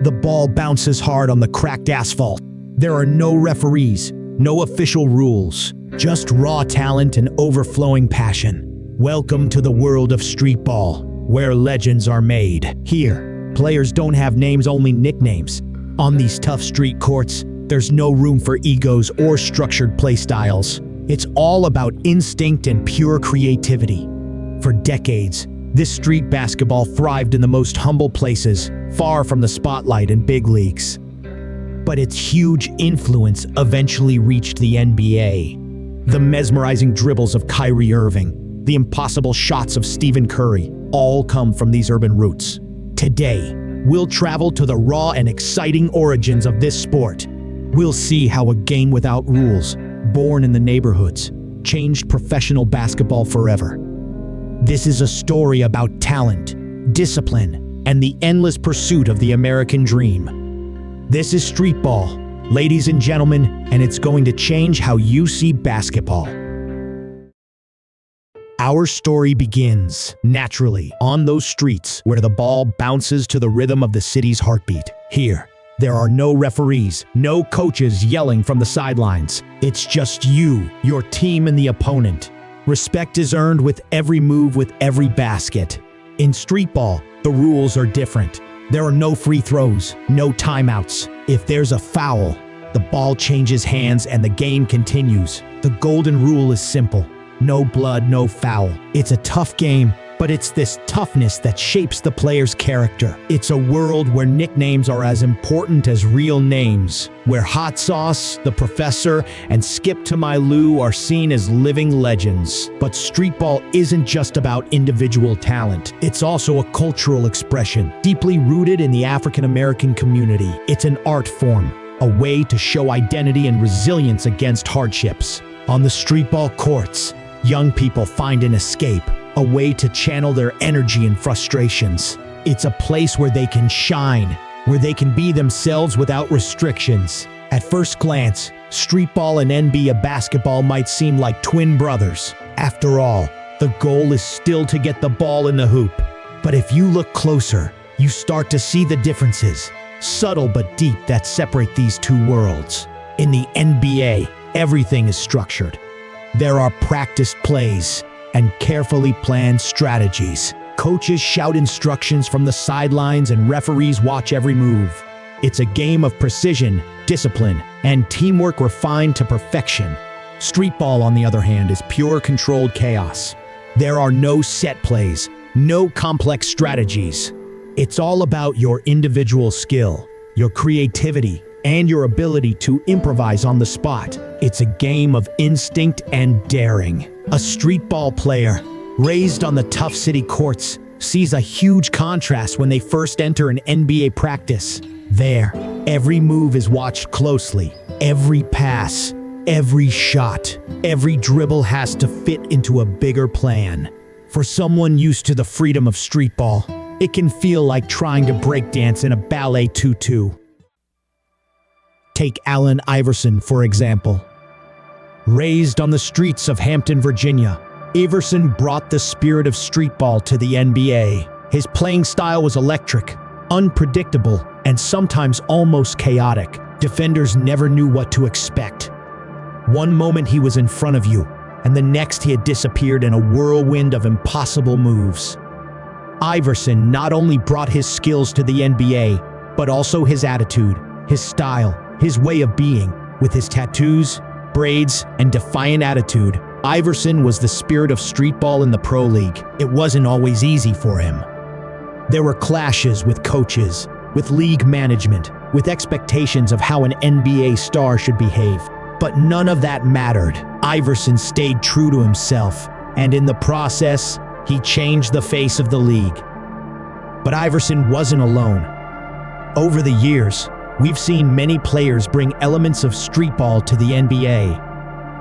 The ball bounces hard on the cracked asphalt. There are no referees, no official rules, just raw talent and overflowing passion. Welcome to the world of streetball, where legends are made. Here, players don't have names, only nicknames. On these tough street courts, there's no room for egos or structured play styles. It's all about instinct and pure creativity. For decades, this street basketball thrived in the most humble places, far from the spotlight and big leagues. But its huge influence eventually reached the NBA. The mesmerizing dribbles of Kyrie Irving, the impossible shots of Stephen Curry, all come from these urban roots. Today, we'll travel to the raw and exciting origins of this sport. We'll see how a game without rules, born in the neighborhoods, changed professional basketball forever. This is a story about talent, discipline, and the endless pursuit of the American dream. This is Streetball, ladies and gentlemen, and it's going to change how you see basketball. Our story begins, naturally, on those streets where the ball bounces to the rhythm of the city's heartbeat. Here, there are no referees, no coaches yelling from the sidelines. It's just you, your team, and the opponent. Respect is earned with every move, with every basket. In streetball, the rules are different. There are no free throws, no timeouts. If there's a foul, the ball changes hands and the game continues. The golden rule is simple. No blood, no foul. It's a tough game, but it's this toughness that shapes the player's character. It's a world where nicknames are as important as real names, where Hot Sauce, the Professor, and Skip to My Lou are seen as living legends. But streetball isn't just about individual talent. It's also a cultural expression, deeply rooted in the African American community. It's an art form, a way to show identity and resilience against hardships. On the streetball courts, young people find an escape, a way to channel their energy and frustrations. It's a place where they can shine, where they can be themselves without restrictions. At first glance, streetball and NBA basketball might seem like twin brothers. After all, the goal is still to get the ball in the hoop. But if you look closer, you start to see the differences, subtle but deep, that separate these two worlds. In the NBA, everything is structured. There are practiced plays and carefully planned strategies. Coaches shout instructions from the sidelines and referees watch every move. It's a game of precision, discipline, and teamwork refined to perfection. Streetball, on the other hand, is pure controlled chaos. There are no set plays, no complex strategies. It's all about your individual skill, your creativity, and your ability to improvise on the spot. It's a game of instinct and daring. A streetball player, raised on the tough city courts, sees a huge contrast when they first enter an NBA practice. There, every move is watched closely. Every pass, every shot, every dribble has to fit into a bigger plan. For someone used to the freedom of streetball, it can feel like trying to breakdance in a ballet tutu. Take Allen Iverson, for example. Raised on the streets of Hampton, Virginia, Iverson brought the spirit of streetball to the NBA. His playing style was electric, unpredictable, and sometimes almost chaotic. Defenders never knew what to expect. One moment he was in front of you, and the next he had disappeared in a whirlwind of impossible moves. Iverson not only brought his skills to the NBA, but also his attitude, his style, his way of being. With his tattoos, braids, and defiant attitude, Iverson was the spirit of streetball in the pro league. It wasn't always easy for him. There were clashes with coaches, with league management, with expectations of how an NBA star should behave. But none of that mattered. Iverson stayed true to himself, and in the process, he changed the face of the league. But Iverson wasn't alone. Over the years, we've seen many players bring elements of streetball to the NBA.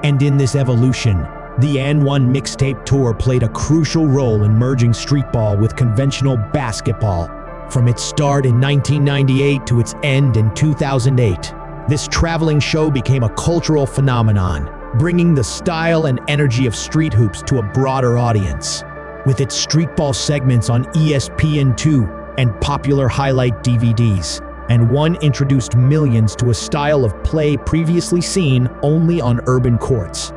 And in this evolution, the AND1 Mixtape Tour played a crucial role in merging streetball with conventional basketball. From its start in 1998 to its end in 2008, this traveling show became a cultural phenomenon, bringing the style and energy of street hoops to a broader audience. With its streetball segments on ESPN2 and popular highlight DVDs, and one introduced millions to a style of play previously seen only on urban courts.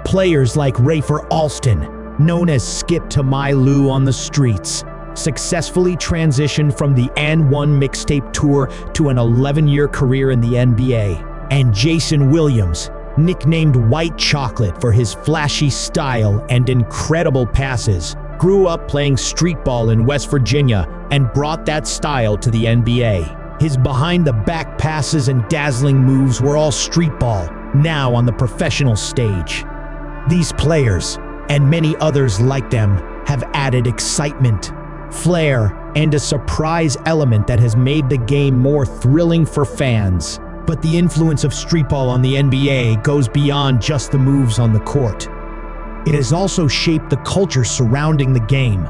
Players like Rafer Alston, known as Skip to My Lou on the streets, successfully transitioned from the AND1 Mixtape Tour to an 11-year career in the NBA. And Jason Williams, nicknamed White Chocolate for his flashy style and incredible passes, grew up playing streetball in West Virginia and brought that style to the NBA. His behind-the-back passes and dazzling moves were all streetball, now on the professional stage. These players, and many others like them, have added excitement, flair, and a surprise element that has made the game more thrilling for fans. But the influence of streetball on the NBA goes beyond just the moves on the court. It has also shaped the culture surrounding the game.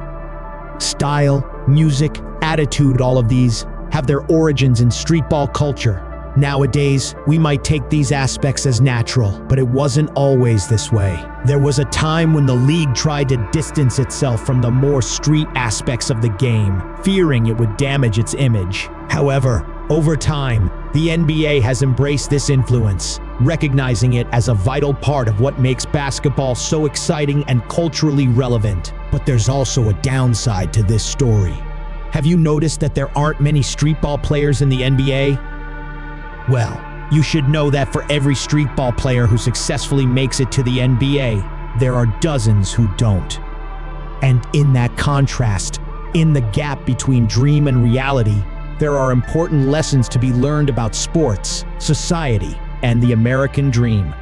Style, music, attitude, all of these have their origins in streetball culture. Nowadays, we might take these aspects as natural, but it wasn't always this way. There was a time when the league tried to distance itself from the more street aspects of the game, fearing it would damage its image. However, over time, the NBA has embraced this influence, recognizing it as a vital part of what makes basketball so exciting and culturally relevant. But there's also a downside to this story. Have you noticed that there aren't many streetball players in the NBA? Well, you should know that for every streetball player who successfully makes it to the NBA, there are dozens who don't. And in that contrast, in the gap between dream and reality, there are important lessons to be learned about sports, society, and the American dream.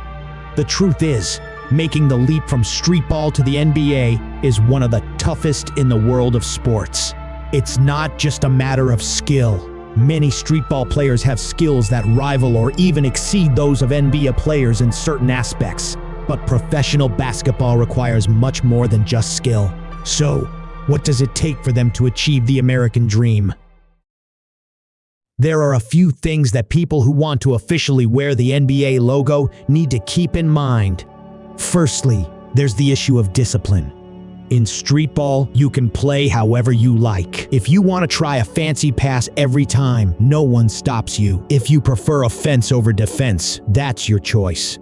The truth is, making the leap from streetball to the NBA is one of the toughest in the world of sports. It's not just a matter of skill. Many streetball players have skills that rival or even exceed those of NBA players in certain aspects. But professional basketball requires much more than just skill. So, what does it take for them to achieve the American dream? There are a few things that people who want to officially wear the NBA logo need to keep in mind. Firstly, there's the issue of discipline. In streetball, you can play however you like. If you want to try a fancy pass every time, no one stops you. If you prefer offense over defense, that's your choice.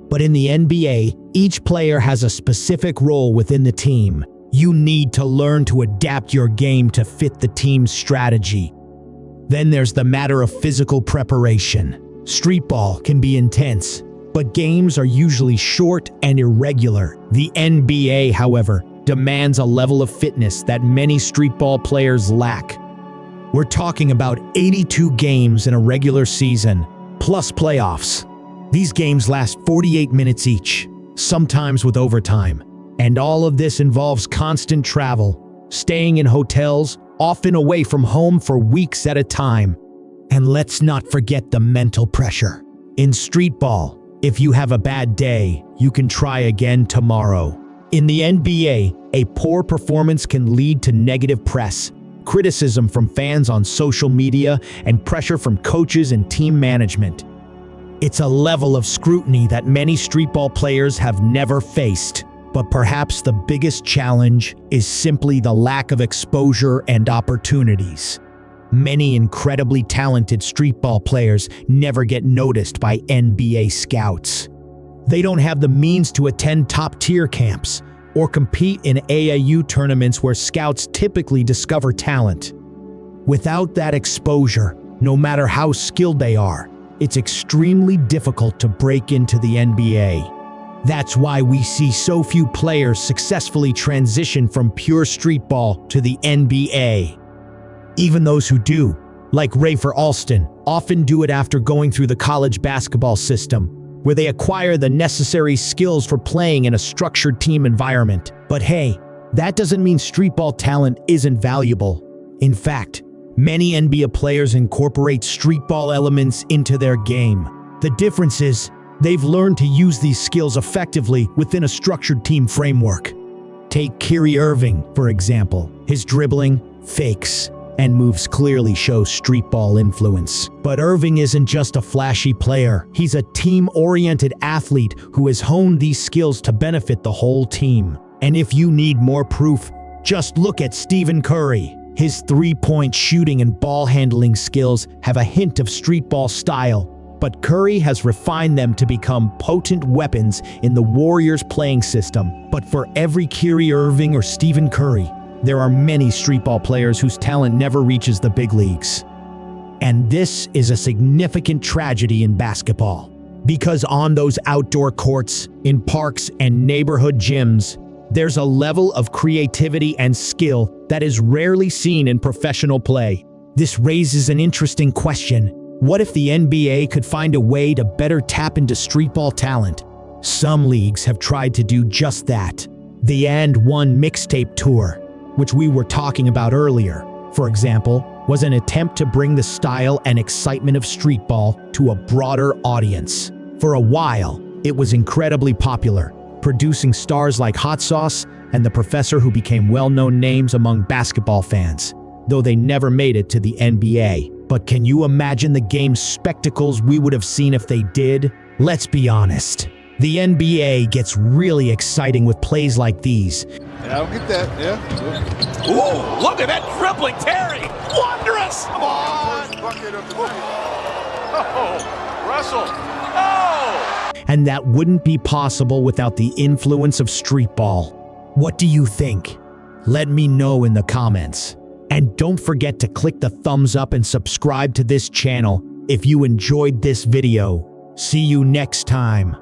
But in the NBA, each player has a specific role within the team. You need to learn to adapt your game to fit the team's strategy. Then there's the matter of physical preparation. Streetball can be intense, but games are usually short and irregular. The NBA, however, demands a level of fitness that many streetball players lack. We're talking about 82 games in a regular season, plus playoffs. These games last 48 minutes each, sometimes with overtime. And all of this involves constant travel, staying in hotels, often away from home for weeks at a time. And let's not forget the mental pressure. In streetball, if you have a bad day, you can try again tomorrow. In the NBA, a poor performance can lead to negative press, criticism from fans on social media, and pressure from coaches and team management. It's a level of scrutiny that many streetball players have never faced. But perhaps the biggest challenge is simply the lack of exposure and opportunities. Many incredibly talented streetball players never get noticed by NBA scouts. They don't have the means to attend top-tier camps or compete in AAU tournaments where scouts typically discover talent. Without that exposure, no matter how skilled they are, it's extremely difficult to break into the NBA. That's why we see so few players successfully transition from pure streetball to the NBA. Even those who do, like Rafer Alston, often do it after going through the college basketball system, where they acquire the necessary skills for playing in a structured team environment. But hey, that doesn't mean streetball talent isn't valuable. In fact, many NBA players incorporate streetball elements into their game. The difference is, they've learned to use these skills effectively within a structured team framework. Take Kyrie Irving, for example. His dribbling, fakes, and moves clearly show streetball influence. But Irving isn't just a flashy player. He's a team-oriented athlete who has honed these skills to benefit the whole team. And if you need more proof, just look at Stephen Curry. His three-point shooting and ball handling skills have a hint of streetball style, but Curry has refined them to become potent weapons in the Warriors' playing system. But for every Kyrie Irving or Stephen Curry, there are many streetball players whose talent never reaches the big leagues. And this is a significant tragedy in basketball, because on those outdoor courts, in parks and neighborhood gyms, there's a level of creativity and skill that is rarely seen in professional play. This raises an interesting question. What if the NBA could find a way to better tap into streetball talent? Some leagues have tried to do just that. The AND1 Mixtape Tour, which we were talking about earlier, for example, was an attempt to bring the style and excitement of streetball to a broader audience. For a while, it was incredibly popular, producing stars like Hot Sauce and the Professor, who became well-known names among basketball fans, though they never made it to the NBA. But can you imagine the game's spectacles we would have seen if they did? Let's be honest. The NBA gets really exciting with plays like these. Yeah, I'll get that, yeah. Ooh, look at that dribbling, Terry! Wondrous! Come on! First bucket of the night. Oh, Russell. Oh! And that wouldn't be possible without the influence of streetball. What do you think? Let me know in the comments. And don't forget to click the thumbs up and subscribe to this channel if you enjoyed this video. See you next time.